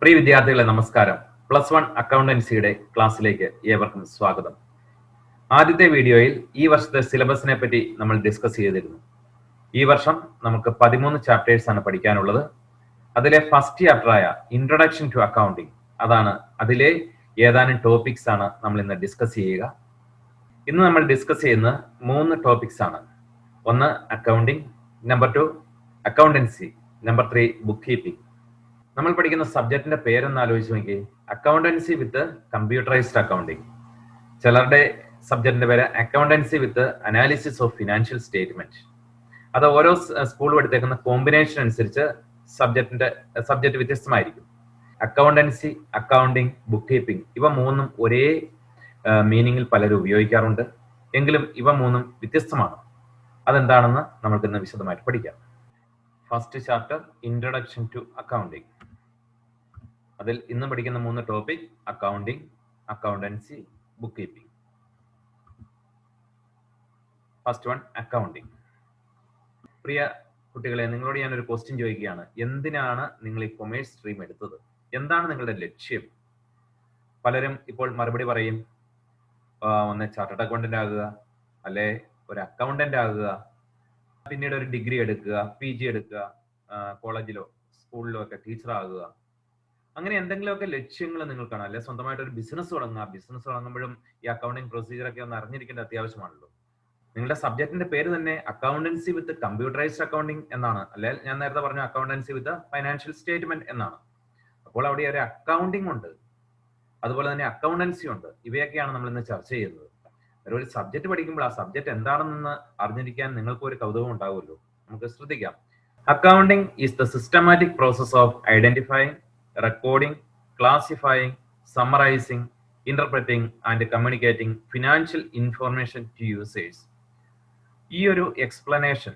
പ്രിയ വിദ്യാർത്ഥികളെ നമസ്കാരം. +1 അക്കൗണ്ടൻസിയുടെ ക്ലാസ്സിലേക്ക് ഏവർക്കും സ്വാഗതം. ആദ്യത്തെ വീഡിയോയിൽ ഈ വർഷത്തെ സിലബസിനെ പറ്റി നമ്മൾ ഡിസ്കസ് ചെയ്തിരുന്നു. ഈ വർഷം നമുക്ക് 13 ചാപ്റ്റേഴ്സ് ആണ് പഠിക്കാനുള്ളത്. അതിലെ ഫസ്റ്റ് ചാപ്റ്ററായ ഇൻട്രൊഡക്ഷൻ ടു അക്കൗണ്ടിങ്, അതിലെ ഏതാനും ടോപ്പിക്സ് ആണ് നമ്മൾ ഇന്ന് ഡിസ്കസ് ചെയ്യുക. ഇന്ന് നമ്മൾ ഡിസ്കസ് ചെയ്യുന്ന 3 ടോപ്പിക്സ് ആണ്. ഒന്ന് accounting, number 2 accountancy, number 3 book keeping. നമ്മൾ പഠിക്കുന്ന സബ്ജക്റ്റിന്റെ പേരൊന്ന് ആലോചിച്ച് നോക്കി. അക്കൗണ്ടൻസി വിത്ത് കമ്പ്യൂട്ടറൈസ്ഡ് അക്കൗണ്ടിങ്. ചിലരുടെ സബ്ജക്റ്റിന്റെ പേര് accountancy with analysis of financial statement. അത് ഓരോ സ്കൂളും എടുത്തേക്കുന്ന കോമ്പിനേഷൻ അനുസരിച്ച് സബ്ജക്റ്റ് വ്യത്യസ്തമായിരിക്കും. അക്കൗണ്ടൻസി, അക്കൗണ്ടിങ്, ബുക്ക് കീപ്പിംഗ് ഇവ മൂന്നും ഒരേ മീനിങ്ങിൽ പലരും ഉപയോഗിക്കാറുണ്ട്. എങ്കിലും ഇവ മൂന്നും വ്യത്യസ്തമാണ്. അതെന്താണെന്ന് നമുക്ക് ഇന്ന് വിശദമായിട്ട് പഠിക്കാം. First chapter introduction to accounting. അതിൽ ഇന്ന് പഠിക്കുന്ന 3 topic accounting, accountancy, book keeping. First one accounting. പ്രിയ കുട്ടികളെ, നിങ്ങളോട് ഞാനൊരു ക്വസ്റ്റ്യൻ ചോദിക്കുകയാണ്. എന്തിനാണ് നിങ്ങൾ ഈ കൊമേഴ്സ് സ്ട്രീം എടുത്തത്? എന്താണ് നിങ്ങളുടെ ലക്ഷ്യം? പലരും ഇപ്പോൾ മറുപടി പറയും, ഒന്ന് ചാർട്ടേഡ് അക്കൗണ്ടന്റ് ആകുക, അല്ലെ ഒരു അക്കൗണ്ടന്റ് ആകുക, പിന്നീട് ഒരു ഡിഗ്രി എടുക്കുക, PG എടുക്കുക, കോളേജിലോ സ്കൂളിലോ ഒക്കെ ടീച്ചർ ആകുക. അങ്ങനെ എന്തെങ്കിലുമൊക്കെ ലക്ഷ്യങ്ങൾ നിങ്ങൾക്കാണ്. അല്ലെ സ്വന്തമായിട്ട് ഒരു ബിസിനസ് തുടങ്ങുക. ബിസിനസ് തുടങ്ങുമ്പോഴും ഈ അക്കൗണ്ടിങ് പ്രൊസീജിയർ ഒക്കെ ഒന്ന് അറിഞ്ഞിരിക്കേണ്ട അത്യാവശ്യമാണല്ലോ. നിങ്ങളുടെ സബ്ജക്റ്റിന്റെ പേര് തന്നെ അക്കൗണ്ടൻസി വിത്ത് കമ്പ്യൂട്ടറൈസ്ഡ് അക്കൗണ്ടിങ് എന്നാണ്. അല്ലെ ഞാൻ നേരത്തെ പറഞ്ഞ അക്കൗണ്ടൻസി വിത്ത് ഫൈനാൻഷ്യൽ സ്റ്റേറ്റ്മെന്റ് എന്നാണ്. അപ്പോൾ അവിടെ ഒരു അക്കൗണ്ടിങ് ഉണ്ട്, അതുപോലെ തന്നെ അക്കൗണ്ടൻസി ഉണ്ട്. ഇവയൊക്കെയാണ് നമ്മൾ ഇന്ന് ചർച്ച ചെയ്യുന്നത്. ഒരു സബ്ജക്ട് പഠിക്കുമ്പോൾ ആ സബ്ജക്ട് എന്താണെന്ന് അറിഞ്ഞിരിക്കാൻ നിങ്ങൾക്ക് ഒരു കൗതുകം ഉണ്ടാവുമല്ലോ. നമുക്ക് ശ്രദ്ധിക്കാം. Accounting is the systematic process of identifying, recording, classifying, summarising, interpreting and communicating financial information to users. ഈ ഒരു എക്സ്പ്ലനേഷൻ,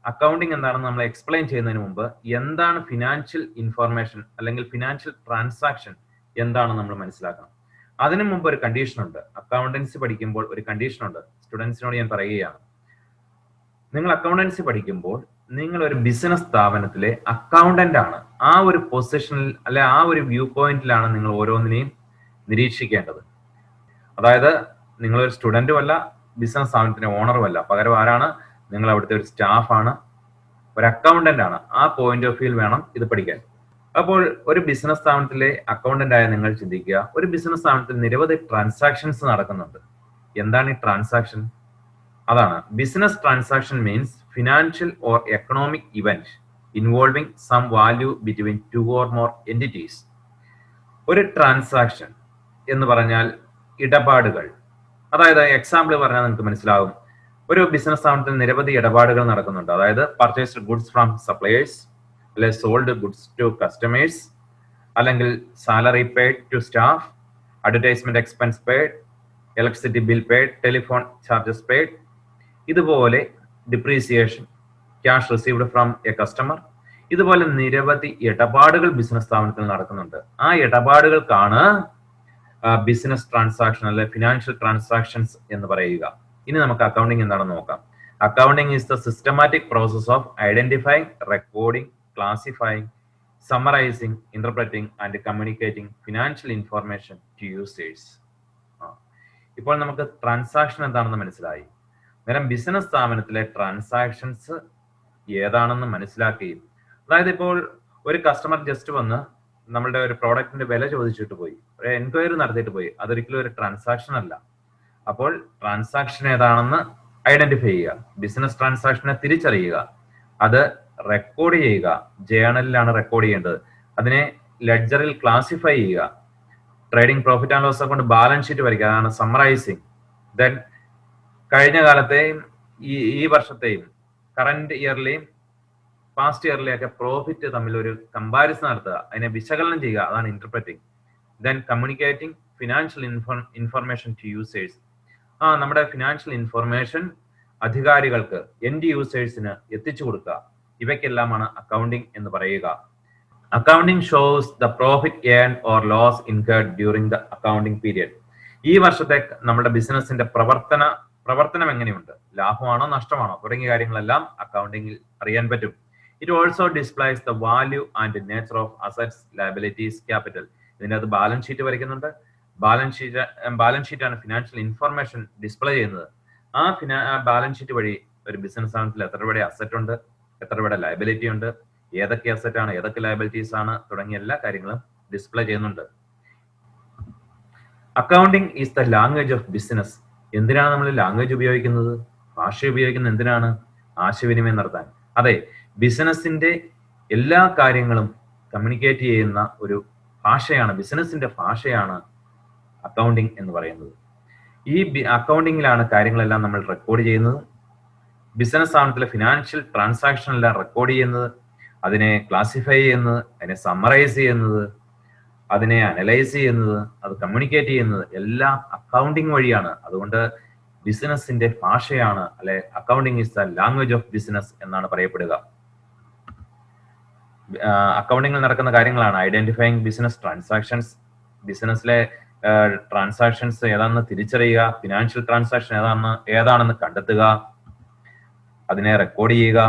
അക്കൗണ്ടിങ് എന്താണെന്ന് നമ്മൾ എക്സ്പ്ലെയിൻ ചെയ്യുന്നതിന് മുമ്പ് എന്താണ് ഫിനാൻഷ്യൽ ഇൻഫർമേഷൻ അല്ലെങ്കിൽ ഫിനാൻഷ്യൽ ട്രാൻസാക്ഷൻ എന്താണെന്ന് നമ്മൾ മനസ്സിലാക്കണം. അതിനു മുമ്പ് ഒരു കണ്ടീഷൻ ഉണ്ട്. അക്കൗണ്ടൻസി പഠിക്കുമ്പോൾ ഒരു കണ്ടീഷൻ ഉണ്ട്. സ്റ്റുഡൻസിനോട് ഞാൻ പറയുകയാണ്, നിങ്ങൾ അക്കൗണ്ടൻസി പഠിക്കുമ്പോൾ നിങ്ങൾ ഒരു ബിസിനസ് സ്ഥാപനത്തിലെ അക്കൗണ്ടന്റ് ആണ്. ആ ഒരു പൊസിഷനിൽ അല്ലെ ആ ഒരു വ്യൂ പോയിന്റിലാണ് നിങ്ങൾ ഓരോന്നിനെയും നിരീക്ഷിക്കേണ്ടത്. അതായത് നിങ്ങളൊരു സ്റ്റുഡന്റും അല്ല, ബിസിനസ് സ്ഥാപനത്തിന്റെ ഓണറും അല്ല. പകരം ആരാണ്? നിങ്ങൾ അവിടുത്തെ ഒരു സ്റ്റാഫാണ്, ഒരു അക്കൗണ്ടന്റ് ആണ്. ആ പോയിന്റ് ഓഫ് വ്യൂ വേണം ഇത് പഠിക്കാൻ. അപ്പോൾ ഒരു ബിസിനസ് സ്ഥാപനത്തിലെ അക്കൗണ്ടന്റ് ആയ നിങ്ങൾ ചിന്തിക്കുക, ഒരു ബിസിനസ് സ്ഥാപനത്തിൽ നിരവധി ട്രാൻസാക്ഷൻസ് നടക്കുന്നുണ്ട്. എന്താണ് ഈ ട്രാൻസാക്ഷൻ? അതാണ് business transaction means financial or economic event involving some value between 2 or more entities. ഒരു ട്രാൻസാക്ഷൻ എന്ന് പറഞ്ഞാൽ ഇടപാടുകൾ. അതായത് എക്സാമ്പിൾ പറഞ്ഞാൽ നിങ്ങൾക്ക് മനസ്സിലാവും. ഒരു ബിസിനസ് സ്ഥാപനത്തിൽ നിരവധി ഇടപാടുകൾ നടക്കുന്നുണ്ട്. അതായത് പർച്ചേസ്ഡ് ഗുഡ്സ് ഫ്രം സപ്ലയേഴ്സ്, അല്ലെ സോൾഡ് ഗുഡ്സ് ടു കസ്റ്റമേഴ്സ്, അല്ലെങ്കിൽ salary paid to staff, advertisement expense paid, electricity bill paid, telephone charges paid. ഇതുപോലെ depreciation, cash received from a customer. ഇതുപോലെ നിരവധി ഇടപാടുകൾ ബിസിനസ് സ്ഥാപനത്തിൽ നടക്കുന്നുണ്ട്. ആ ഇടപാടുകൾക്കാണ് ബിസിനസ് ട്രാൻസാക്ഷൻ അല്ലെ ഫിനാൻഷ്യൽ ട്രാൻസാക്ഷൻസ് എന്ന് പറയുക. ഇനി നമുക്ക് അക്കൗണ്ടിങ് എന്താണെന്ന് നോക്കാം. Accounting is the systematic process of identifying, recording, classifying, summarising, interpreting and communicating financial information to users. ഇപ്പോൾ നമുക്ക് ട്രാൻസാക്ഷൻ എന്താണെന്ന് മനസ്സിലായി. നേരം ബിസിനസ് സ്ഥാപനത്തിലെ ട്രാൻസാക്ഷൻസ് ഏതാണെന്ന് മനസ്സിലാക്കുകയും, അതായത് ഇപ്പോൾ ഒരു കസ്റ്റമർ ജസ്റ്റ് വന്ന് നമ്മളുടെ ഒരു പ്രോഡക്റ്റിന്റെ വില ചോദിച്ചിട്ട് പോയി, ഒരു എൻക്വയറി നടത്തിയിട്ട് പോയി, അതൊരിക്കലും ഒരു ട്രാൻസാക്ഷൻ അല്ല. അപ്പോൾ ട്രാൻസാക്ഷൻ ഏതാണെന്ന് ഐഡന്റിഫൈ ചെയ്യുക, ബിസിനസ് ട്രാൻസാക്ഷനെ തിരിച്ചറിയുക, അത് റെക്കോർഡ് ചെയ്യുക. ജേണലിലാണ് റെക്കോർഡ് ചെയ്യേണ്ടത്. അതിനെ ലെഡ്ജറിൽ ക്ലാസിഫൈ ചെയ്യുക. Trading profit and loss account balance sheet വരയ്ക്കുക, അതാണ് സമ്മറൈസിങ്. ദെൻ കഴിഞ്ഞ കാലത്തെയും ഈ വർഷത്തെയും കറന്റ് ഇയറിലെയും പാസ്റ്റ് ഇയറിലെയും ഒക്കെ പ്രോഫിറ്റ് തമ്മിൽ ഒരു കമ്പാരിസൺ നടത്തുക, അതിനെ വിശകലനം ചെയ്യുക, അതാണ് interpreting. Then communicating financial information to users. നമ്മുടെ ഫിനാൻഷ്യൽ ഇൻഫർമേഷൻ അധികാരികൾക്ക്, എൻഡ് യൂസേഴ്സിന് എത്തിച്ചു കൊടുക്കുക. ഇവയ്ക്കെല്ലാമാണ് അക്കൗണ്ടിംഗ് എന്ന് പറയുക. Accounting shows the profit earn or loss incurred during the accounting period. ഈ വർഷത്തെ നമ്മുടെ ബിസിനസിന്റെ പ്രവർത്തനം എങ്ങനെയുണ്ട്, ലാഭമാണോ നഷ്ടമാണോ തുടങ്ങിയ കാര്യങ്ങളെല്ലാം അക്കൗണ്ടിങ്ങിൽ അറിയാൻ പറ്റും. It also displays the value and nature of assets, liabilities, capital. ഇതിൻ്റെ അത് ബാലൻസ് ഷീറ്റ് വരയ്ക്കുന്നുണ്ട്. ബാലൻസ് ഷീറ്റാണ് ഫിനാൻഷ്യൽ ഇൻഫർമേഷൻ ഡിസ്പ്ലേ ചെയ്യുന്നത്. ആ ബാലൻസ് ഷീറ്റ് വഴി ഒരു ബിസിനസ് സ്ഥാപനത്തിൽ എത്ര രൂപയുടെ അസറ്റ് ഉണ്ട്, എത്ര രൂപയുടെ ലയബിലിറ്റി ഉണ്ട്, ഏതൊക്കെ അസറ്റ് ആണ്, ഏതൊക്കെ ലയബിലിറ്റീസ് ആണ് തുടങ്ങിയ എല്ലാ കാര്യങ്ങളും ഡിസ്പ്ലേ ചെയ്യുന്നുണ്ട്. Accounting is the language of business. എന്തിനാണ് നമ്മൾ ലാംഗ്വേജ് ഉപയോഗിക്കുന്നത്? ഭാഷ ഉപയോഗിക്കുന്നത് എന്തിനാണ്? ആശയവിനിമയം നടത്താൻ. അതെ, ബിസിനസിന്റെ എല്ലാ കാര്യങ്ങളും കമ്മ്യൂണിക്കേറ്റ് ചെയ്യുന്ന ഒരു ഭാഷയാണ്, ബിസിനസിന്റെ ഭാഷയാണ് അക്കൗണ്ടിങ് എന്ന് പറയുന്നത്. ഈ അക്കൗണ്ടിങ്ങിലാണ് കാര്യങ്ങളെല്ലാം നമ്മൾ റെക്കോർഡ് ചെയ്യുന്നത്. ബിസിനസ് സ്ഥാപനത്തിലെ ഫിനാൻഷ്യൽ ട്രാൻസാക്ഷൻ എല്ലാം റെക്കോർഡ് ചെയ്യുന്നത്, അതിനെ ക്ലാസിഫൈ ചെയ്യുന്നത്, അതിനെ സമ്മറൈസ് ചെയ്യുന്നത്, അതിനെ അനലൈസ് ചെയ്യുന്നത്, അത് കമ്മ്യൂണിക്കേറ്റ് ചെയ്യുന്നത് എല്ലാം അക്കൗണ്ടിങ് വഴിയാണ്. അതുകൊണ്ട് ബിസിനസിന്റെ ഭാഷയാണ്, അല്ലെ, accounting is the language of business എന്നാണ് പറയപ്പെടുക. അക്കൗണ്ടിങ്ങിൽ നടക്കുന്ന കാര്യങ്ങളാണ് ഐഡന്റിഫൈങ് ബിസിനസ് ട്രാൻസാക്ഷൻസ്, ബിസിനസ്സിലെ ട്രാൻസാക്ഷൻസ് ഏതാണെന്ന് തിരിച്ചറിയുക, ഫിനാൻഷ്യൽ ട്രാൻസാക്ഷൻ ഏതാണെന്ന് കണ്ടെത്തുക, അതിനെ റെക്കോർഡ് ചെയ്യുക,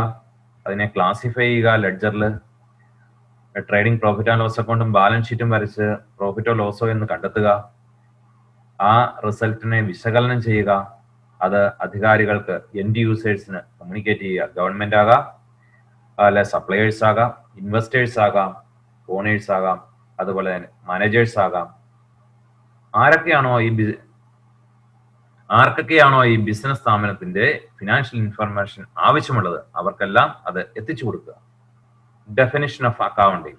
അതിനെ ക്ലാസിഫൈ ചെയ്യുക ലെഡ്ജറിൽ, ട്രേഡിംഗ് പ്രോഫിറ്റ് ആൻഡ് ലോസ് അക്കൗണ്ടും ബാലൻസ് ഷീറ്റും വരച്ച് പ്രോഫിറ്റോ ലോസോ എന്ന് കണ്ടെത്തുക, ആ റിസൾട്ടിനെ വിശകലനം ചെയ്യുക, അത് അധികാരികൾക്ക്, എൻഡ് യൂസേഴ്സിന് കമ്മ്യൂണിക്കേറ്റ് ചെയ്യുക. ഗവൺമെന്റ് ആകാം, അല്ലെ സപ്ലയേഴ്സ് ആകാം, ഇൻവെസ്റ്റേഴ്സ് ആകാം, ഓണേഴ്സ് ആകാം, അതുപോലെ തന്നെ മാനേജേഴ്സ് ആകാം. ആർക്കൊക്കെയാണോ ഈ ബിസിനസ് സ്ഥാപനത്തിന്റെ ഫിനാൻഷ്യൽ ഇൻഫർമേഷൻ ആവശ്യമുള്ളത് അവർക്കെല്ലാം അത് എത്തിച്ചു കൊടുക്കുക. Definition of accounting.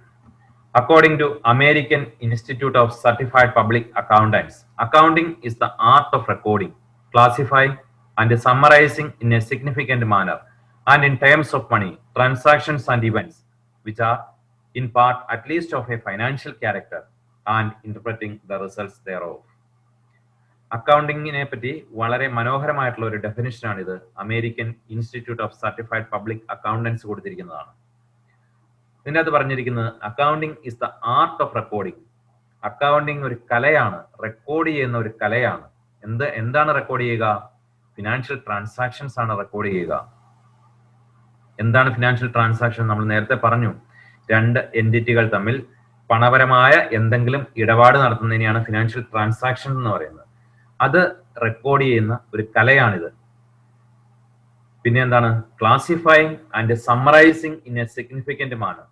According to American Institute of Certified Public Accountants, accounting is the art of recording, classifying, and summarizing in a significant manner and in terms of money, transactions and events which are in part at least of a financial character and interpreting the results thereof. അക്കൗണ്ടിങ്ങിനെ പറ്റി വളരെ മനോഹരമായിട്ടുള്ള ഒരു ഡെഫിനിഷനാണ് ഇത് American institute of certified public accountants കൊടുത്തിരിക്കുന്നതാണ്. ഇതിനകത്ത് പറഞ്ഞിരിക്കുന്നത് accounting is the art of recording. Accounting ഒരു കലയാണ്, റെക്കോർഡ് ചെയ്യുന്ന ഒരു കലയാണ്. എന്താണ് റെക്കോർഡ് ചെയ്യുക? ഫിനാൻഷ്യൽ ട്രാൻസാക്ഷൻസ് ആണ് റെക്കോർഡ് ചെയ്യുക. എന്താണ് ഫിനാൻഷ്യൽ ട്രാൻസാക്ഷൻ? നമ്മൾ നേരത്തെ പറഞ്ഞു, രണ്ട് എൻറ്റിറ്റികൾ തമ്മിൽ പണപരമായ എന്തെങ്കിലും ഇടപാട് നടത്തുന്നതിനെയാണ് ഫിനാൻഷ്യൽ ട്രാൻസാക്ഷൻ എന്ന് പറയുന്നത്. അത് റെക്കോർഡ് ചെയ്യുന്ന ഒരു കലയാണിത്. പിന്നെ എന്താണ്? Classifying and summarising in a significant manner.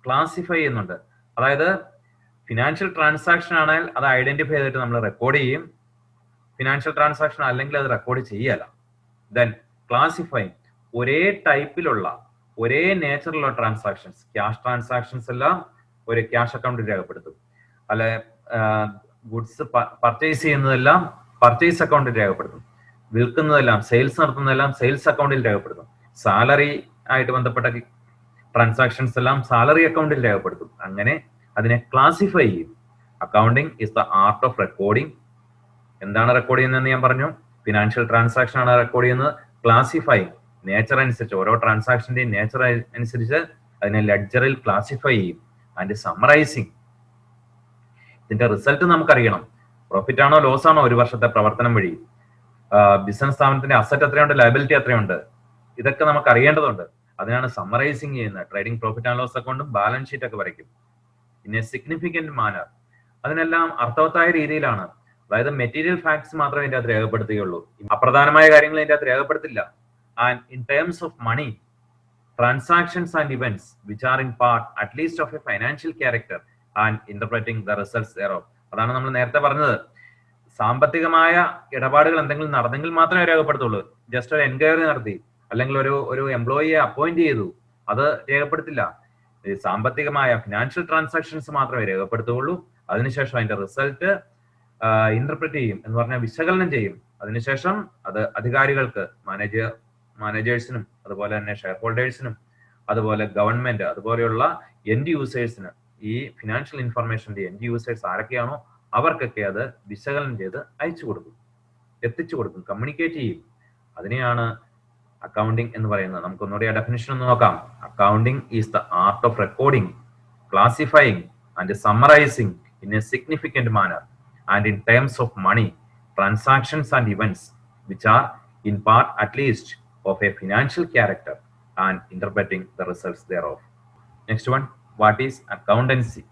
Classify ചെയ്യുന്നുണ്ട്, അതായത് ഫിനാൻഷ്യൽ ട്രാൻസാക്ഷൻ ആണെങ്കിൽ അത് ഐഡന്റിഫൈ ചെയ്തിട്ട് നമ്മൾ റെക്കോർഡ് ചെയ്യും. ഫിനാൻഷ്യൽ ട്രാൻസാക്ഷൻ അല്ലെങ്കിൽ അത് റെക്കോർഡ് ചെയ്യല. ദെൻ ക്ലാസിഫൈങ്, ഒരേ ടൈപ്പിലുള്ള ഒരേ നേച്ചറിലുള്ള ട്രാൻസാക്ഷൻസ്, ക്യാഷ് ട്രാൻസാക്ഷൻസ് എല്ലാം ഒരു ക്യാഷ് അക്കൗണ്ടിൽ രേഖപ്പെടുത്തും. അല്ലെ ഗുഡ്സ് പർച്ചേസ് ചെയ്യുന്നതെല്ലാം പർച്ചേസ് അക്കൗണ്ടിൽ രേഖപ്പെടുത്തും. വിൽക്കുന്നതെല്ലാം, സെയിൽസ് നടത്തുന്നതെല്ലാം സെയിൽസ് അക്കൗണ്ടിൽ രേഖപ്പെടുത്തും. സാലറി ആയിട്ട് ബന്ധപ്പെട്ട ട്രാൻസാക്ഷൻസ് എല്ലാം സാലറി അക്കൗണ്ടിൽ രേഖപ്പെടുത്തും. അങ്ങനെ അതിനെ ക്ലാസിഫൈ ചെയ്യും. Accounting is the art of recording. എന്താണ് റെക്കോർഡ് ചെയ്യുന്നതെന്ന് ഞാൻ പറഞ്ഞു. ഫിനാൻഷ്യൽ ട്രാൻസാക്ഷൻ ആണ് റെക്കോർഡ് ചെയ്യുന്നത്. ക്ലാസിഫൈങ്, നേച്ചർ അനുസരിച്ച്, ഓരോ ട്രാൻസാക്ഷന്റെയും നേച്ചർ അനുസരിച്ച് അതിനെ ലെഡ്ജറിൽ ക്ലാസിഫൈ ചെയ്യും. ആൻഡ് സമ്മറൈസിങ്, ഇതിന്റെ റിസൾട്ട് നമുക്കറിയണം. പ്രോഫിറ്റ് ആണോ ലോസ് ആണോ ഒരു വർഷത്തെ പ്രവർത്തനം വഴി, ബിസിനസ് സ്ഥാപനത്തിന്റെ അസറ്റ് എത്രയുണ്ട്, ലയബിലിറ്റി എത്രയുണ്ട്, ഇതൊക്കെ നമുക്ക് അറിയേണ്ടതുണ്ട്. അതിനാണ് സമ്മറൈസിങ് ചെയ്യുന്നത്. ട്രേഡിംഗ് പ്രോഫിറ്റ് ആൻഡ് ലോസ് അക്കൗണ്ടും ബാലൻസ് ഷീറ്റ് ഒക്കെ വരയ്ക്കും. പിന്നെ സിഗ്നിഫിക്കന്റ് മാനർ, അതിനെല്ലാം അർത്ഥവത്തായ രീതിയിലാണ്. അതായത് മെറ്റീരിയൽ ഫാക്ട്സ് മാത്രമേ ഇതിന്റെ അകത്ത് രേഖപ്പെടുത്തുകയുള്ളൂ, അപ്രധാനമായ കാര്യങ്ങൾ ഇതിന്റെ അകത്ത് രേഖപ്പെടുത്തില്ല. And in terms of money, transactions and events which are in part at least of a financial character and interpreting the results thereof. അതാണ് നമ്മൾ നേരത്തെ പറഞ്ഞത്. സാമ്പത്തികമായ ഇടപാടുകൾ എന്തെങ്കിലും നടന്നെങ്കിൽ മാത്രമേ രേഖപ്പെടുത്തുള്ളൂ. ജസ്റ്റ് ഒരു എൻക്വയറി നടത്തി അല്ലെങ്കിൽ ഒരു എംപ്ലോയിയെ അപ്പോയിന്റ് ചെയ്തു, അത് രേഖപ്പെടുത്തില്ല. സാമ്പത്തികമായ ഫിനാൻഷ്യൽ ട്രാൻസാക്ഷൻസ് മാത്രമേ രേഖപ്പെടുത്തുകയുള്ളൂ. അതിനുശേഷം അതിന്റെ റിസൾട്ട് ഇന്റർപ്രറ്റ് ചെയ്യും, എന്ന് പറഞ്ഞാൽ വിശകലനം ചെയ്യും. അതിനുശേഷം അത് അധികാരികൾക്ക്, മാനേജേഴ്സിനും അതുപോലെ തന്നെ ഷെയർ ഹോൾഡേഴ്സിനും അതുപോലെ ഗവൺമെന്റ് അതുപോലെയുള്ള എൻഡ് യൂസേഴ്സിന്, ഈ ഫിനാൻഷ്യൽ ഇൻഫർമേഷന്റെ എൻഡ് യൂസേഴ്സ് ആരൊക്കെയാണോ അവർക്കൊക്കെ അത് വിശകലനം ചെയ്ത് അയച്ചു കൊടുക്കും, എത്തിച്ചു കൊടുക്കും, കമ്മ്യൂണിക്കേറ്റ് ചെയ്യും. അതിനെയാണ് അക്കൗണ്ടിങ് എന്ന് പറയുന്നത്. നമുക്കൊന്നുകൂടി ആ ഡെഫിനിഷൻ ഒന്ന് നോക്കാം. Accounting is the art of recording, classifying and summarising in a significant manner and in terms of money, transactions and events which are in part at least of a financial character and interpreting the results thereof. Next one, what is accountancy?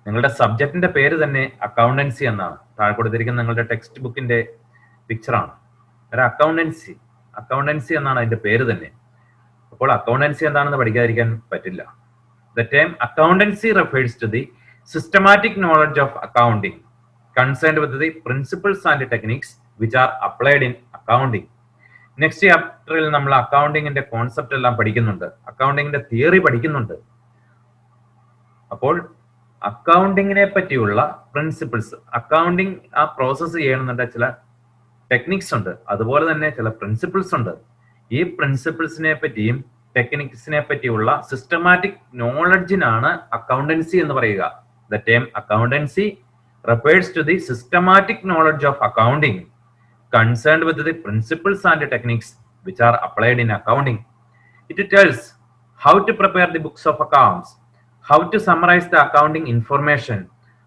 നിങ്ങളുടെ സബ്ജക്റ്റിന്റെ പേര് തന്നെ accountancy എന്നാണ്. താഴെ കൊടുത്തിരിക്കുന്ന നിങ്ങളുടെ text ബുക്കിന്റെ പിക്ചറാണ്. ഒരു accountancy എന്നാണ് അതിന്റെ പേര് തന്നെ. അപ്പോൾ അക്കൗണ്ടൻസി എന്താണെന്ന് പഠിക്കാതിരിക്കാൻ പറ്റില്ല. The term accountancy refers to the systematic knowledge of accounting concerned with the principles and techniques which are applied in accounting. Next ചാപ്റ്ററിൽ നമ്മൾ അക്കൗണ്ടിങ്ങിന്റെ കോൺസെപ്റ്റ് എല്ലാം പഠിക്കുന്നുണ്ട്, അക്കൗണ്ടിങ്ങിന്റെ തിയറി പഠിക്കുന്നുണ്ട്. അപ്പോൾ അക്കൗണ്ടിങ്ങിനെ പറ്റിയുള്ള പ്രിൻസിപ്പിൾസ്, അക്കൗണ്ടിങ് ആ പ്രോസസ്സ് ചെയ്യണമെന്നുണ്ടെങ്കിൽ ചില ടെക്നിക്സ് ഉണ്ട്, അതുപോലെ തന്നെ ചില പ്രിൻസിപ്പിൾസ് ഉണ്ട്. ഈ പ്രിൻസിപ്പിൾസിനെ പറ്റിയും ടെക്നിക്സിനെ പറ്റിയുള്ള സിസ്റ്റമാറ്റിക് നോളജിനാണ് അക്കൗണ്ടൻസി എന്ന് പറയുക. The term accountancy refers to the systematic knowledge of accounting concerned with the principles and techniques which are applied in accounting. It tells how to prepare the books of accounts, how to summarize the accounting information,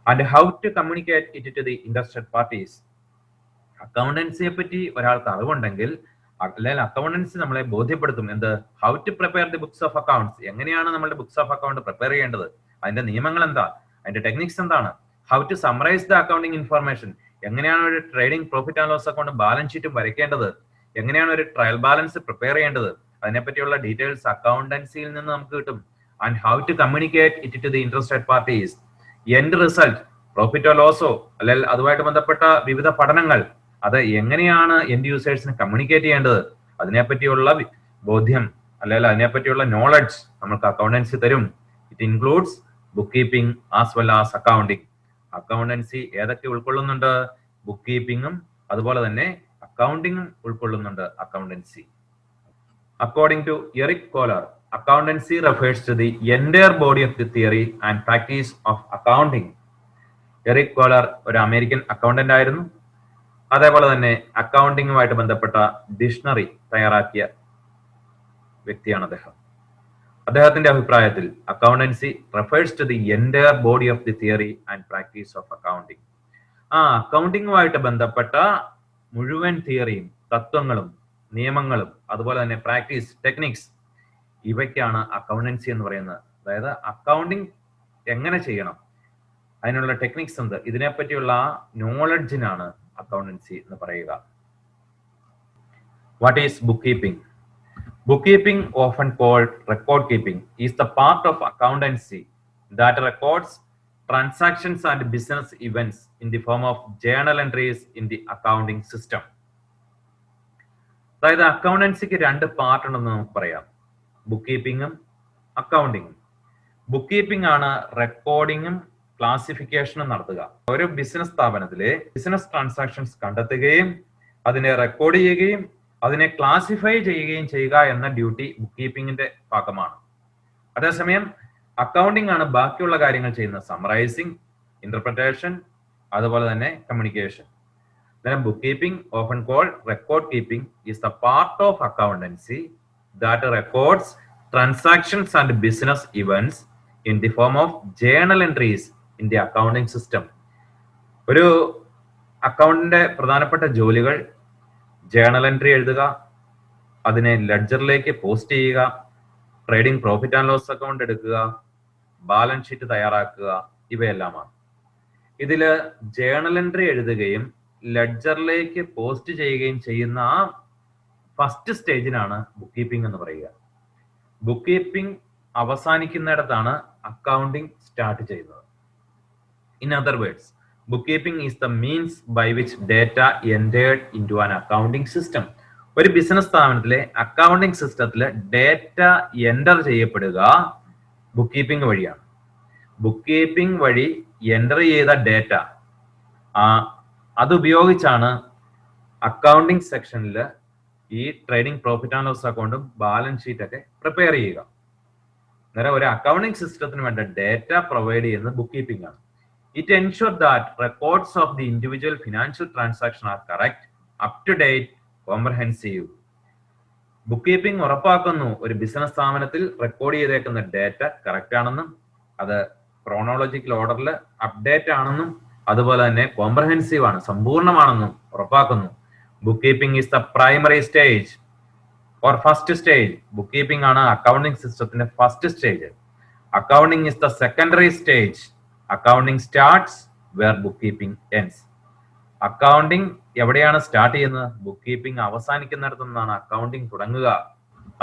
and how to communicate it to the interested parties. അക്കൗണ്ടൻസിയെ പറ്റി ഒരാൾക്ക് അറിവുണ്ടെങ്കിൽ അല്ലെങ്കിൽ accountancy നമ്മളെ ബോധ്യപ്പെടുത്തും എന്ത്, how to prepare the books of accounts, എങ്ങനെയാണ് നമ്മുടെ ബുക്സ് ഓഫ് അക്കൗണ്ട് പ്രിപ്പയർ ചെയ്യേണ്ടത്, അതിന്റെ നിയമങ്ങൾ എന്താ, അതിന്റെ ടെക്നിക്സ് എന്താണ്, how to summarise the accounting information, എങ്ങനെയാണ് ഒരു trading profit and loss account balance ഷീറ്റും വരയ്ക്കേണ്ടത്, എങ്ങനെയാണ് ഒരു ട്രയൽ ബാലൻസ് പ്രിപ്പയർ ചെയ്യേണ്ടത്, അതിനെപ്പറ്റിയുള്ള ഡീറ്റെയിൽസ് അക്കൗണ്ടൻസിയിൽ നിന്ന് നമുക്ക് കിട്ടും. And how to communicate it to the interested parties, end result പ്രോഫിറ്റോ ലോസോ അല്ലെങ്കിൽ അതുമായിട്ട് ബന്ധപ്പെട്ട വിവിധ പഠനങ്ങൾ, അത് എങ്ങനെയാണ് എൻഡ് യൂസേഴ്സിന് കമ്മ്യൂണിക്കേറ്റ് ചെയ്യേണ്ടത്, അതിനെപ്പറ്റിയുള്ള ബോധ്യം അല്ലെങ്കിൽ അതിനെപ്പറ്റിയുള്ള നോളജ് നമുക്ക് അക്കൗണ്ടൻസി തരും. It includes book keeping as well as accounting. Accountancy ഏതൊക്കെ ഉൾക്കൊള്ളുന്നുണ്ട്? ബുക്ക് കീപ്പിംഗും അതുപോലെ തന്നെ അക്കൗണ്ടിങ്ങും ഉൾക്കൊള്ളുന്നുണ്ട് accountancy. According to Eric Kohler, accountancy refers to the entire body of the theory and practice of accounting. Eric Kohler ഒരു American accountant ആയിരുന്നു. അതേപോലെ തന്നെ അക്കൗണ്ടിങ്ങുമായിട്ട് ബന്ധപ്പെട്ട ഡിക്ഷണറി തയ്യാറാക്കിയ വ്യക്തിയാണ് അദ്ദേഹം. അദ്ദേഹത്തിന്റെ അഭിപ്രായത്തിൽ accountancy refers to the entire body of the theory and practice of accounting. അക്കൗണ്ടിങ്ങുമായിട്ട് ബന്ധപ്പെട്ട മുഴുവൻ തിയറിയും തത്വങ്ങളും നിയമങ്ങളും അതുപോലെ തന്നെ പ്രാക്ടീസ് ടെക്നിക്സ്, ഇവയ്ക്കാണ് അക്കൗണ്ടൻസി എന്ന് പറയുന്നത്. അതായത് അക്കൗണ്ടിങ് എങ്ങനെ ചെയ്യണം, അതിനുള്ള ടെക്നിക്സ് എന്ത്, ഇതിനെപ്പറ്റിയുള്ള നോളജിനാണ് അക്കൗണ്ടൻസി എന്ന് പറയുക. What is book keeping? Bookkeeping, often called record keeping, is the part of accountancy that records transactions and business events in the form of journal entries in the accounting system. അതായത് അക്കൗണ്ടൻസിക്ക് രണ്ട് part ഉണ്ടെന്ന് നമുക്ക് പറയാം, book കീപ്പിംഗും അക്കൗണ്ടിങ്ങും. Book keeping ആണ് റെക്കോർഡിങ്ങും ക്ലാസിഫിക്കേഷനും നടത്തുക. ഒരു business സ്ഥാപനത്തിലെ ബിസിനസ് ട്രാൻസാക്ഷൻസ് കണ്ടെത്തുകയും അതിനെ റെക്കോർഡ് ചെയ്യുകയും അതിനെ ക്ലാസിഫൈ ചെയ്യുകയും ചെയ്യുക എന്ന ഡ്യൂട്ടി ബുക്ക് കീപ്പിംഗിന്റെ ഭാഗമാണ്. അതേസമയം അക്കൗണ്ടിംഗ് ആണ് ബാക്കിയുള്ള കാര്യങ്ങൾ ചെയ്യുന്നത്, സമറൈസിങ്, ഇന്റർപ്രിട്ടേഷൻ, അതുപോലെ തന്നെ communication. Bookkeeping, often called record keeping, is the part of accountancy that records transactions and business events in the form of journal entries in the accounting system. ഒരു അക്കൗണ്ടിന്റെ പ്രധാനപ്പെട്ട ജോലികൾ ജേണൽ എൻട്രി എഴുതുക, അതിനെ ലെഡ്ജറിലേക്ക് post ചെയ്യുക, trading profit and loss account എടുക്കുക, balance sheet തയ്യാറാക്കുക, ഇവയെല്ലാമാണ്. ഇതിൽ ജേണൽ എൻട്രി എഴുതുകയും ലെഡ്ജറിലേക്ക് പോസ്റ്റ് ചെയ്യുകയും ചെയ്യുന്ന ആ ഫസ്റ്റ് സ്റ്റേജിനാണ് ബുക്ക് കീപ്പിംഗ് എന്ന് പറയുക. ബുക്ക് കീപ്പിംഗ് അവസാനിക്കുന്നിടത്താണ് അക്കൗണ്ടിംഗ് സ്റ്റാർട്ട് ചെയ്യുന്നത്. In other words, bookkeeping is the means by which data entered into an accounting system. ഒരു ബിസിനസ് സ്ഥാപനത്തിലെ അക്കൗണ്ടിംഗ് സിസ്റ്റത്തിൽ ഡേറ്റ എൻ്റർ ചെയ്യപ്പെടുക ബുക്ക് കീപ്പിംഗ് വഴിയാണ്. ബുക്ക് കീപ്പിംഗ് വഴി എൻ്റർ ചെയ്ത ഡേറ്റ അതുപയോഗിച്ചാണ് അക്കൗണ്ടിംഗ് സെക്ഷനിൽ ഈ ട്രേഡിംഗ് പ്രോഫിറ്റ് ആൻഡ് ലോസ് അക്കൗണ്ടും ബാലൻസ് ഷീറ്റ് ഒക്കെ പ്രിപ്പയർ ചെയ്യുക. അന്നേരം ഒരു അക്കൗണ്ടിംഗ് സിസ്റ്റത്തിന് വേണ്ട ഡേറ്റ പ്രൊവൈഡ് ചെയ്യുന്നത് ബുക്ക് കീപ്പിംഗ് ആണ്. It ensures that records of the individual financial transaction are correct, up to date, comprehensive. Book keeping ഉറപ്പാക്കുന്നു ഒരു ബിസിനസ് സ്ഥാപനത്തിൽ റെക്കോർഡ് ചെയ്തേക്കുന്ന ഡേറ്റ കറക്റ്റ് ആണെന്നും അത് ക്രോണോളജിക്കൽ ഓർഡറിൽ അപ്ഡേറ്റ് ആണെന്നും അതുപോലെ തന്നെ കോംപ്രഹെൻസീവ് ആണ്, സമ്പൂർണ്ണമാണെന്നും ഉറപ്പാക്കുന്നു. Book keeping is the primary stage or first stage. Bookkeeping ആണ് accounting systemത്തിന്റെ first stage. Accounting is the secondary stage. Accounting starts where bookkeeping ends. Accounting എവിടെയാണ് സ്റ്റാർട്ട് ചെയ്യുന്നത്? ബുക്ക് അവസാനിക്കുന്നിടത്തു നിന്നാണ് അക്കൗണ്ടിങ് തുടങ്ങുക.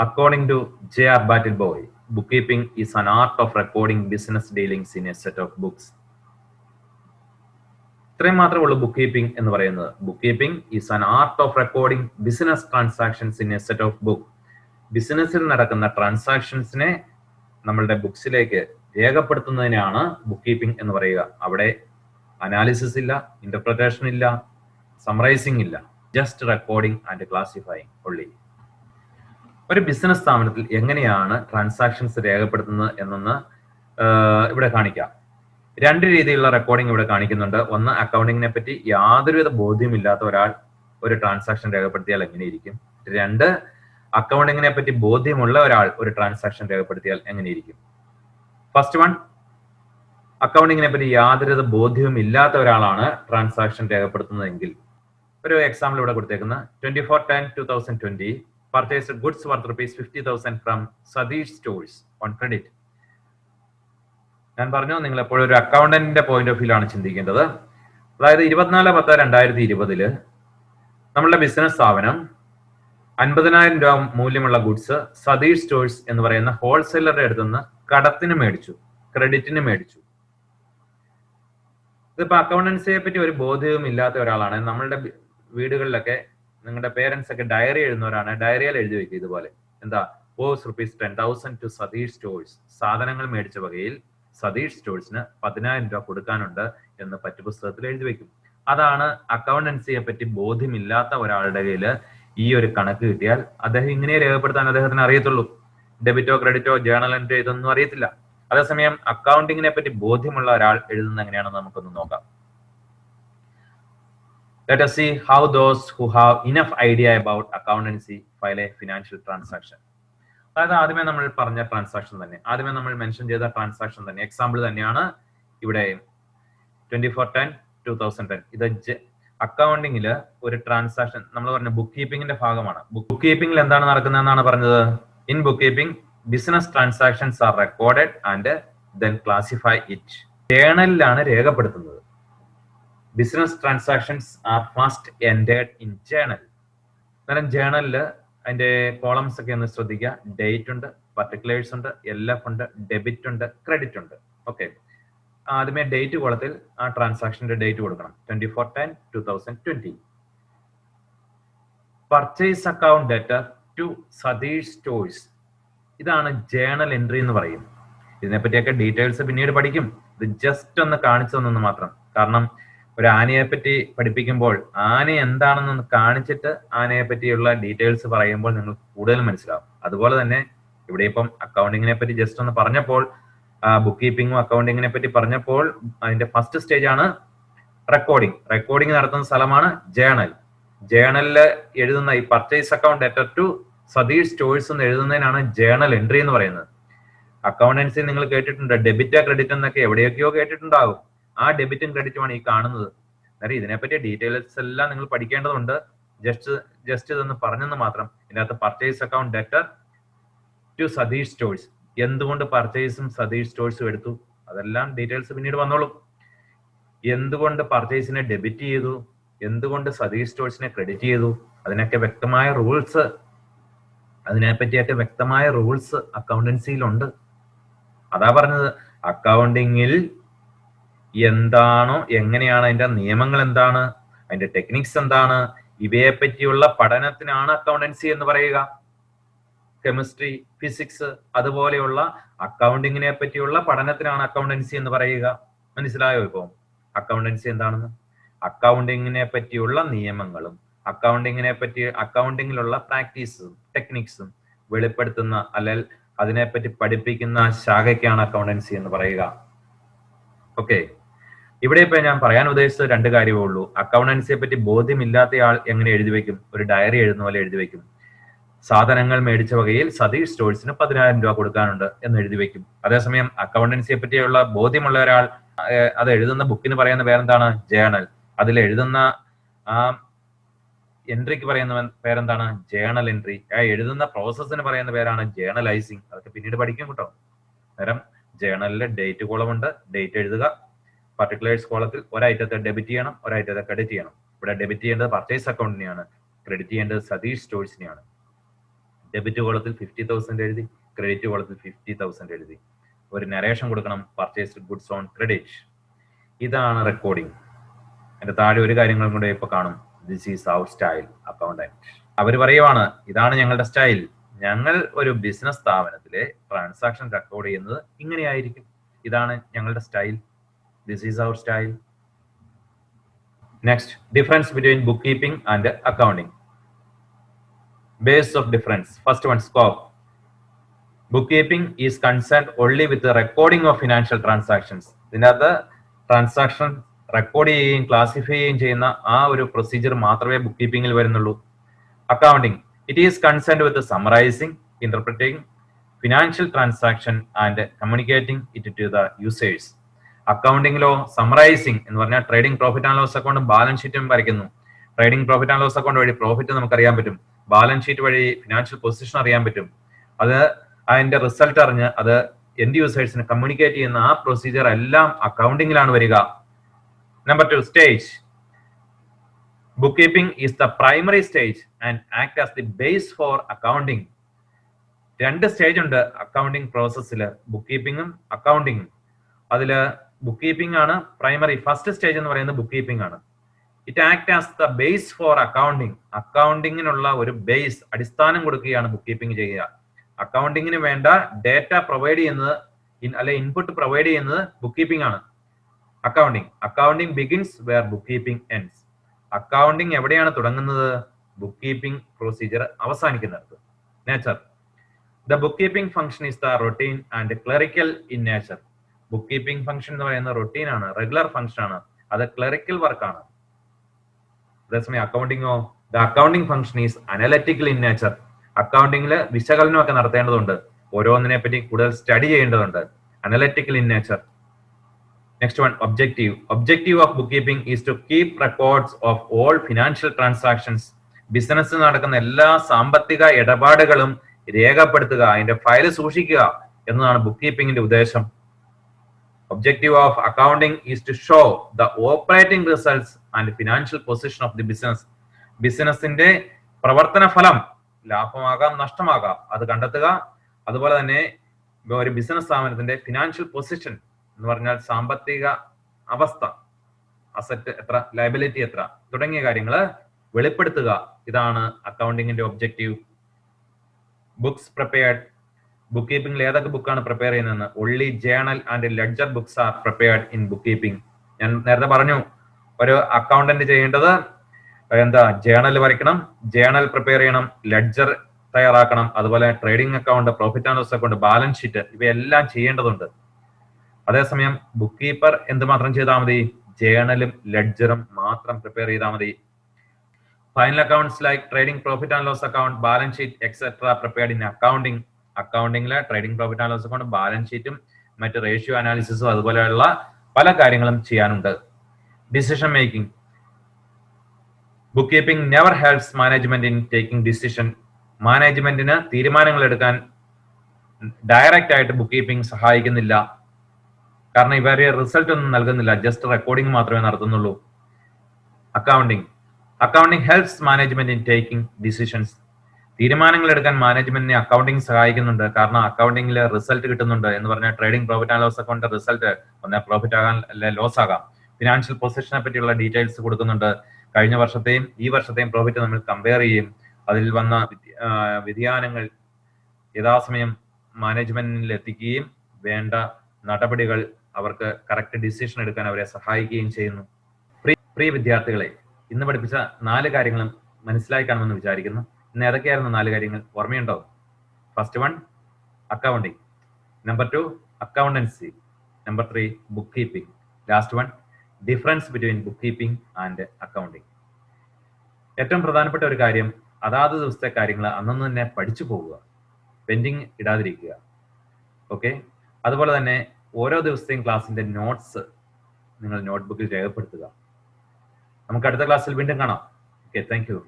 According to J.R. Battleboy, bookkeeping is an art of recording business dealings in a set of books. ഇത്രയും മാത്രമേ ഉള്ളൂ book എന്ന് പറയുന്നത്. Book is an art of recording business transactions in A set of book. ബിസിനസ്സിൽ നടക്കുന്ന ട്രാൻസാക്ഷൻസിനെ നമ്മളുടെ ബുക്സിലേക്ക് രേഖപ്പെടുത്തുന്നതിനാണ് book എന്ന് പറയുക. അവിടെ അനാലിസിസ് ഇല്ല, ഇന്റർപ്രിട്ടേഷൻ ഇല്ല, സമറൈസിംഗ് ഇല്ല, just recording and classifying only. ഒരു ബിസിനസ് സ്ഥാപനത്തിൽ എങ്ങനെയാണ് ട്രാൻസാക്ഷൻസ് രേഖപ്പെടുത്തുന്നത് എന്നൊന്ന് ഇവിടെ കാണിക്കാം. രണ്ട് രീതിയിലുള്ള റെക്കോർഡിംഗ് ഇവിടെ കാണിക്കുന്നുണ്ട്. ഒന്ന്, അക്കൗണ്ടിങ്ങിനെ പറ്റി യാതൊരുവിധ ബോധ്യമില്ലാത്ത ഒരാൾ ഒരു ട്രാൻസാക്ഷൻ രേഖപ്പെടുത്തിയാൽ എങ്ങനെയിരിക്കും. രണ്ട്, അക്കൗണ്ടിങ്ങിനെ പറ്റി ബോധ്യമുള്ള ഒരാൾ ഒരു ട്രാൻസാക്ഷൻ രേഖപ്പെടുത്തിയാൽ എങ്ങനെയിരിക്കും. ഫസ്റ്റ് വൺ, അക്കൗണ്ടിങ്ങിനെ പറ്റി യാതൊരുവിധ ബോധ്യവും ഇല്ലാത്ത ഒരാളാണ് ട്രാൻസാക്ഷൻ രേഖപ്പെടുത്തുന്നതെങ്കിൽ, ഒരു എക്സാമ്പിൾ ഇവിടെ കൊടുത്തേക്കുന്ന 24/10/2020 purchased goods worth ₹50,000 from Sadish Stores on credit. ഞാൻ പറഞ്ഞു, നിങ്ങൾ എപ്പോഴും ഒരു അക്കൗണ്ടന്റിന്റെ പോയിന്റ് ഓഫ് വ്യൂ ആണ് ചിന്തിക്കേണ്ടത്. അതായത് 24/10/2020 നമ്മളുടെ ബിസിനസ് സ്ഥാപനം 50,000 രൂപ മൂല്യമുള്ള ഗുഡ്സ് സതീഷ് സ്റ്റോഴ്സ് എന്ന് പറയുന്ന ഹോൾസെയിലറുടെ അടുത്ത് നിന്ന് കടത്തിന് മേടിച്ചു, ക്രെഡിറ്റിന് മേടിച്ചു. ഇതിപ്പോ അക്കൗണ്ടൻസിയെ പറ്റി ഒരു ബോധ്യവും ഇല്ലാത്ത ഒരാളാണ്. നമ്മളുടെ വീടുകളിലൊക്കെ നിങ്ങളുടെ പേരൻസ് ഒക്കെ ഡയറി എഴുതുന്നവരാണ്. ഡയറിയിൽ എഴുതി വെക്കുക ഇതുപോലെ, എന്താ, ₹10,000 ടു സതീഷ് സ്റ്റോഴ്സ്. സാധനങ്ങൾ മേടിച്ച വകയിൽ സതീഷ് സ്റ്റോഴ്സിന് 10,000 രൂപ കൊടുക്കാനുണ്ട് എന്ന് പറ്റുപുസ്തകത്തിൽ എഴുതി വെക്കും. അതാണ് അക്കൗണ്ടൻസിയെ പറ്റി ബോധ്യമില്ലാത്ത ഒരാളുടെ കയ്യിൽ ഈ ഒരു കണക്ക് കിട്ടിയാൽ അദ്ദേഹം ഇങ്ങനെ രേഖപ്പെടുത്താൻ അദ്ദേഹത്തിന് അറിയത്തുള്ളൂ. ഡെബിറ്റോ ക്രെഡിറ്റോ ജേണൽ എൻട്രി ഇതൊന്നും അറിയത്തില്ല. അതേസമയം അക്കൗണ്ടിങ്ങിനെ പറ്റി ബോധ്യമുള്ള ഒരാൾ എഴുതുന്നത് എങ്ങനെയാണെന്ന് നമുക്കൊന്ന് നോക്കാം. Let us see how those who have enough idea about accountancy file a financial transaction. അതായത് ആദ്യമേ നമ്മൾ പറഞ്ഞ ട്രാൻസാക്ഷൻ തന്നെ, ആദ്യമേ നമ്മൾ മെൻഷൻ ചെയ്ത ട്രാൻസാക്ഷൻ തന്നെ, എക്സാമ്പിൾ തന്നെയാണ് ഇവിടെ 24/10/2010. ഇത് അക്കൗണ്ടിങ്ങിൽ ഒരു ട്രാൻസാക്ഷൻ നമ്മൾ പറഞ്ഞ ബുക്ക് കീപ്പിംഗിന്റെ ഭാഗമാണ്. ബുക്ക് കീപ്പിംഗിൽ എന്താണ് നടക്കുന്നതെന്നാണ് പറഞ്ഞത്. In book keeping business transactions are recorded and then classify it. ജേണലിലാണ് രേഖപ്പെടുത്തുന്നത്. Business transactions are first entered in journal. അന്നേരം ജേണലില് അതിന്റെ കോളംസ് ഒക്കെ ഒന്ന് ശ്രദ്ധിക്കുക. ഡേറ്റ് ഉണ്ട്, പർട്ടിക്കുലേഴ്സ് ഉണ്ട്, LF ഉണ്ട്, ഡെബിറ്റ് ഉണ്ട്, ക്രെഡിറ്റ് ഉണ്ട്. ഓക്കെ, ആദ്യമേ ഡേറ്റ് കോളത്തിൽ ആ ട്രാൻസാക്ഷന്റെ ഡേറ്റ് കൊടുക്കണം. 24/10/2020. Purchase account letter to Satish stores. ഇതാണ് ജേണൽ എൻട്രി എന്ന് പറയും. ഇതിനെപ്പറ്റിയൊക്കെ ഡീറ്റെയിൽസ് പിന്നീട് പഠിക്കും. ഇത് ജസ്റ്റ് ഒന്ന് കാണിച്ചു തന്നു മാത്രം. കാരണം ഒരു ആനയെ പറ്റി പഠിപ്പിക്കുമ്പോൾ ആന എന്താണെന്ന് കാണിച്ചിട്ട് ആനയെ പറ്റിയുള്ള ഡീറ്റെയിൽസ് പറയുമ്പോൾ നിങ്ങൾക്ക് കൂടുതൽ മനസ്സിലാവും. അതുപോലെ തന്നെ ഇവിടെ ഇപ്പം അക്കൗണ്ടിങ്ങിനെ പറ്റി ജസ്റ്റ് ഒന്ന് പറഞ്ഞപ്പോൾ, ബുക്ക് കീപ്പിംഗും അക്കൗണ്ടിങ്ങിനെ പറ്റി പറഞ്ഞപ്പോൾ അതിന്റെ ഫസ്റ്റ് സ്റ്റേജ് ആണ് റെക്കോർഡിംഗ്. റെക്കോർഡിംഗ് നടത്തുന്ന സ്ഥലമാണ് ജേണൽ. ജേണലില് എഴുതുന്ന ഈ purchase account letter to Satish stores എന്ന് എഴുതുന്നതിനാണ് ജേണൽ എൻട്രി എന്ന് പറയുന്നത്. അക്കൗണ്ടൻസി നിങ്ങൾ കേട്ടിട്ടുണ്ട്, ഡെബിറ്റ് ക്രെഡിറ്റ് എന്നൊക്കെ എവിടെയൊക്കെയോ കേട്ടിട്ടുണ്ടാകും. ആ ഡെബിറ്റും ക്രെഡിറ്റുമാണ് ഈ കാണുന്നത്. അന്നേരം ഇതിനെപ്പറ്റി ഡീറ്റെയിൽസ് എല്ലാം നിങ്ങൾ പഠിക്കേണ്ടതുണ്ട്. ജസ്റ്റ് ഇതൊന്ന് പറഞ്ഞെന്ന് മാത്രം. ഇതിനകത്ത് purchase account letter to Satish stores, എന്തുകൊണ്ട് പർച്ചേസും സതീഷ് സ്റ്റോഴ്സും എടുത്തു, അതെല്ലാം ഡീറ്റെയിൽസ് പിന്നീട് വന്നോളും. എന്തുകൊണ്ട് പർച്ചേസിനെ ഡെബിറ്റ് ചെയ്തു, എന്തുകൊണ്ട് സതീഷ് സ്റ്റോഴ്സിനെ ക്രെഡിറ്റ് ചെയ്തു, അതിനൊക്കെ വ്യക്തമായ റൂൾസ്, അതിനെപ്പറ്റിയൊക്കെ വ്യക്തമായ റൂൾസ് അക്കൗണ്ടൻസിയിലുണ്ട്. അതാ പറഞ്ഞത്, അക്കൗണ്ടിങ്ങിൽ എന്താണോ, എങ്ങനെയാണ് അതിന്റെ നിയമങ്ങൾ എന്താണ്, അതിന്റെ ടെക്നിക്സ് എന്താണ്, ഇവയെ പറ്റിയുള്ള പഠനത്തിനാണ് അക്കൗണ്ടൻസി എന്ന് പറയുക. കെമിസ്ട്രി, ഫിസിക്സ് അതുപോലെയുള്ള അക്കൗണ്ടിങ്ങിനെ പറ്റിയുള്ള പഠനത്തിനാണ് അക്കൗണ്ടൻസി എന്ന് പറയുക. മനസ്സിലായോ ഇപ്പൊ അക്കൗണ്ടൻസി എന്താണെന്ന്? അക്കൗണ്ടിങ്ങിനെ പറ്റിയുള്ള നിയമങ്ങളും അക്കൗണ്ടിങ്ങിലുള്ള പ്രാക്ടീസും ടെക്നിക്സും വെളിപ്പെടുത്തുന്ന അല്ലെങ്കിൽ അതിനെപ്പറ്റി പഠിപ്പിക്കുന്ന ശാഖയ്ക്കാണ് അക്കൗണ്ടൻസി എന്ന് പറയുക. ഓക്കെ, ഇവിടെ ഇപ്പൊ ഞാൻ പറയാൻ ഉദ്ദേശിച്ചത് രണ്ട് കാര്യമേ ഉള്ളൂ. അക്കൗണ്ടൻസിയെ പറ്റി ബോധ്യമില്ലാത്തയാൾ എങ്ങനെ എഴുതി വെക്കും? ഒരു ഡയറി എഴുതുന്ന പോലെ എഴുതി വെക്കും. സാധനങ്ങൾ മേടിച്ച വകയിൽ സതീഷ് സ്റ്റോഴ്സിന് 10,000 രൂപ കൊടുക്കാനുണ്ട് എന്ന് എഴുതി വെക്കും. അതേസമയം അക്കൗണ്ടൻസിയെ പറ്റിയുള്ള ബോധ്യമുള്ള ഒരാൾ അത് എഴുതുന്ന ബുക്കിന് പറയുന്ന പേരെന്താണ്? ജേണൽ. അതിൽ എഴുതുന്ന എൻട്രിക്ക് പറയുന്ന പേരെന്താണ്? Journal entry. എഴുതുന്ന പ്രോസസ്സിന് പറയുന്ന പേരാണ് ജേണലൈസിങ്. അതൊക്കെ പിന്നീട് പഠിക്കും കേട്ടോ. നേരം ജേണലിലെ ഡേറ്റ് കോളം ഉണ്ട്, ഡേറ്റ് എഴുതുക. പർട്ടിക്കുലേഴ്സ് കോളത്തിൽ ഒരു ഐറ്റത്തെ ഡെബിറ്റ് ചെയ്യണം, ഒരു ഐറ്റത്തെ ക്രെഡിറ്റ് ചെയ്യണം. ഇവിടെ ഡെബിറ്റ് ചെയ്യേണ്ടത് പർച്ചേസ് അക്കൗണ്ടിനെയാണ്, ക്രെഡിറ്റ് ചെയ്യേണ്ടത് സതീഷ് സ്റ്റോഴ്സിനെയാണ്. ഡെബിറ്റ് കോളത്തിൽ 50,000 എഴുതി, ക്രെഡിറ്റ് കോളത്തിൽ 50,000 എഴുതി. ഒരു നരേഷൻ കൊടുക്കണം, പർച്ചേസ്ഡ് ഗുഡ്സ് ഓൺ ക്രെഡിറ്റ്. ഇതാണ് റെക്കോർഡിംഗ്. എന്റെ താഴെ ഒരു കാര്യങ്ങളും കൂടെ ഇപ്പൊ കാണും. This is our style accountant. അവർ പറയുവാണ്, ഇതാണ് ഞങ്ങളുടെ സ്റ്റൈൽ. ഞങ്ങൾ ഒരു ബിസിനസ് സ്ഥാപനത്തിലെ ട്രാൻസാക്ഷൻ റെക്കോർഡ് ചെയ്യുന്നത് ഇങ്ങനെയായിരിക്കും. ഇതാണ് ഞങ്ങളുടെ style. This is our style. Next, difference between book keeping and accounting. Base of difference. First one, scope. Bookkeeping is concerned only with the recording of financial transactions. ഇതിനകത്ത് transaction record ചെയ്യുകയും classify ചെയ്യുകയും ചെയ്യുന്ന ആ ഒരു procedure മാത്രമേ book കീപ്പിംഗിൽ വരുന്നുള്ളൂ. Accounting, it is concerned with summarising, interpreting financial transaction and communicating it to the users. അക്കൗണ്ടിങ്ങിലോ സമ്മറൈസിംഗ് എന്ന് പറഞ്ഞാൽ ട്രേഡിംഗ് പ്രോഫിറ്റ് ആൻഡ് ലോസ് അക്കൗണ്ടും ബാലൻസ് ഷീറ്റും വരയ്ക്കുന്നു. Trading profit and loss account വഴി പ്രോഫിറ്റ് നമുക്ക് അറിയാൻ പറ്റും, ബാലൻസ് ഷീറ്റ് വഴി ഫിനാൻഷ്യൽ പൊസിഷൻ അറിയാൻ പറ്റും. അത് അതിന്റെ റിസൾട്ട് അറിഞ്ഞ് അത് എൻഡ് യൂസേഴ്സിന് കമ്മ്യൂണിക്കേറ്റ് ചെയ്യുന്ന ആ പ്രൊസീജിയർ എല്ലാം അക്കൗണ്ടിങ്ങിലാണ് വരിക. Number 2, stage. Book keeping is the primary stage and act as the base for accounting. 2 stage ഉണ്ട് അക്കൗണ്ടിങ് പ്രോസസ്സിൽ, ബുക്ക് കീപ്പിംഗും അക്കൗണ്ടിങ്ങും. അതില് ബുക്ക് കീപ്പിംഗ് ആണ് പ്രൈമറി. ഫസ്റ്റ് സ്റ്റേജ് എന്ന് പറയുന്നത് ബുക്ക് കീപ്പിംഗ് ആണ്. It act as the base for accounting. അക്കൗണ്ടിങ്ങിനുള്ള ഒരു ബേസ്, അടിസ്ഥാനം കൊടുക്കുകയാണ് ബുക്ക് കീപ്പിംഗ് ചെയ്യുക. അക്കൗണ്ടിങ്ങിന് വേണ്ട ഡേറ്റ പ്രൊവൈഡ് ചെയ്യുന്നത് അല്ലെ ഇൻപുട്ട് പ്രൊവൈഡ് ചെയ്യുന്നത് ബുക്ക് കീപ്പിംഗ് ആണ്. Accounting begins where book keeping ends. Accounting എവിടെയാണ് തുടങ്ങുന്നത്? ബുക്ക് കീപ്പിംഗ് പ്രൊസീജിയർ അവസാനിക്കുന്നിടത്ത്. Nature. The book keeping function is the routine and clerical in nature. Book keeping function എന്ന് പറയുന്നത് routine ആണ്, റെഗുലർ ഫംഗ്ഷൻ ആണ്, അത് ക്ലറിക്കൽ വർക്കാണ്. അതേസമയം അക്കൗണ്ടിങ്ങോ, the accounting function is analytical in nature. അക്കൗണ്ടിങ്ങിൽ വിശകലനമൊക്കെ നടത്തേണ്ടതുണ്ട്, ഓരോന്നിനെ പറ്റി കൂടുതൽ സ്റ്റഡി ചെയ്യേണ്ടതുണ്ട്. Analytical in nature. Next one, objective. Objective of book keeping is to keep records of all financial transactions. ബിസിനസ്സിൽ നടക്കുന്ന എല്ലാ സാമ്പത്തിക ഇടപാടുകളും രേഖപ്പെടുത്തുക, അതിന്റെ ഫയൽ സൂക്ഷിക്കുക എന്നതാണ് ബുക്ക് കീപ്പിംഗിന്റെ ഉദ്ദേശം. Objective of accounting is to show the operating results and financial position of the business. ബിസിനസിന്റെ പ്രവർത്തന ഫലം, ലാഭമാകാം നഷ്ടമാകാം, അത് കണ്ടെത്തുക. അതുപോലെ തന്നെ ഒരു ബിസിനസ് സ്ഥാപനത്തിന്റെ ഫിനാൻഷ്യൽ പൊസിഷൻ എന്ന് പറഞ്ഞാൽ സാമ്പത്തിക അവസ്ഥ, അസറ്റ് എത്ര, ലയബിലിറ്റി എത്ര തുടങ്ങിയ കാര്യങ്ങൾ വെളിപ്പെടുത്തുക. ഇതാണ് അക്കൗണ്ടിങ്ങിന്റെ ഒബ്ജക്റ്റീവ്. Books prepared. ബുക്ക് കീപ്പിംഗിൽ ഏതൊക്കെ ബുക്കാണ് പ്രിപ്പയർ ചെയ്യുന്നതെന്ന്? Only journal and ledger books are prepared in book keeping. ഞാൻ നേരത്തെ പറഞ്ഞു, ഒരു അക്കൗണ്ടന്റ് ചെയ്യേണ്ടത് എന്താ? ജേണൽ വരയ്ക്കണം, ജേണൽ പ്രിപ്പയർ ചെയ്യണം, ലെഡ്ജർ തയ്യാറാക്കണം, അതുപോലെ trading account, profit and loss account, balance sheet, ഇവയെല്ലാം ചെയ്യേണ്ടതുണ്ട്. അതേസമയം ബുക്ക് കീപ്പർ എന്തുമാത്രം ചെയ്താൽ മതി? ജേണലും ലെഡ്ജറും മാത്രം പ്രിപ്പയർ ചെയ്താൽ മതി. Final accounts like trading profit and loss account, balance sheet etcetera prepared in accounting. അക്കൗണ്ടിങ്ങിലെ trading profit and loss account, balance ഷീറ്റും മറ്റ് റേഷ്യോ അനാലിസിസും അതുപോലെയുള്ള പല കാര്യങ്ങളും ചെയ്യാനുണ്ട്. Decision making. Book keeping never helps management in taking decision. മാനേജ്മെന്റിന് തീരുമാനങ്ങൾ എടുക്കാൻ ഡയറക്റ്റ് ആയിട്ട് ബുക്ക് കീപ്പിംഗ് സഹായിക്കുന്നില്ല. കാരണം ഇവരെ റിസൾട്ട് ഒന്നും നൽകുന്നില്ല, ജസ്റ്റ് റെക്കോർഡിംഗ് മാത്രമേ നടത്തുന്നുള്ളൂ. Accounting helps management in taking decisions. തീരുമാനങ്ങൾ എടുക്കാൻ മാനേജ്മെന്റിനെ അക്കൗണ്ടിംഗ് സഹായിക്കുന്നുണ്ട്, കാരണം അക്കൗണ്ടിംഗിൽ റിസൾട്ട് കിട്ടുന്നുണ്ട്. എന്ന് പറഞ്ഞാൽ trading profit and loss account result ഒന്നേ പ്രോഫിറ്റ് ആകാൻ അല്ലെ ലോസ് ആകാം. ഫിനാൻഷ്യൽ പൊസിഷനെ പറ്റിയുള്ള ഡീറ്റെയിൽസ് കൊടുക്കുന്നുണ്ട്. കഴിഞ്ഞ വർഷത്തെയും ഈ വർഷത്തെയും പ്രോഫിറ്റ് നമ്മൾ കമ്പയർ ചെയ്യും. അതിൽ വന്ന വ്യതിയാനങ്ങൾ യഥാസമയം മാനേജ്മെന്റിൽ എത്തിക്കുകയും വേണ്ട നടപടികൾ അവർക്ക് കറക്റ്റ് ഡിസിഷൻ എടുക്കാൻ അവരെ സഹായിക്കുകയും ചെയ്യുന്നു. പ്രിയ വിദ്യാർത്ഥികളെ, ഇന്ന് പഠിപ്പിച്ച 4 കാര്യങ്ങളും മനസ്സിലായി കാണുമെന്ന് വിചാരിക്കുന്നു. ഇന്ന് ഏതൊക്കെയായിരുന്നു 4 കാര്യങ്ങൾ ഓർമ്മയുണ്ടോ? First one, accounting. Number 2, accountancy. Number 3, book keeping. Last one, difference between book keeping and accounting. ഏറ്റവും പ്രധാനപ്പെട്ട ഒരു കാര്യം, അതാത് ദിവസത്തെ കാര്യങ്ങൾ അന്നു തന്നെ പഠിച്ചു പോവുക, പെൻഡിങ് ഇടാതിരിക്കുക. ഓക്കെ. അതുപോലെ തന്നെ ഓരോ ദിവസത്തെയും ക്ലാസ്സിന്റെ നോട്ട്സ് നിങ്ങൾ നോട്ട്ബുക്കിൽ രേഖപ്പെടുത്തുക. നമുക്ക് അടുത്ത ക്ലാസ്സിൽ വീണ്ടും കാണാം. Okay, thank you.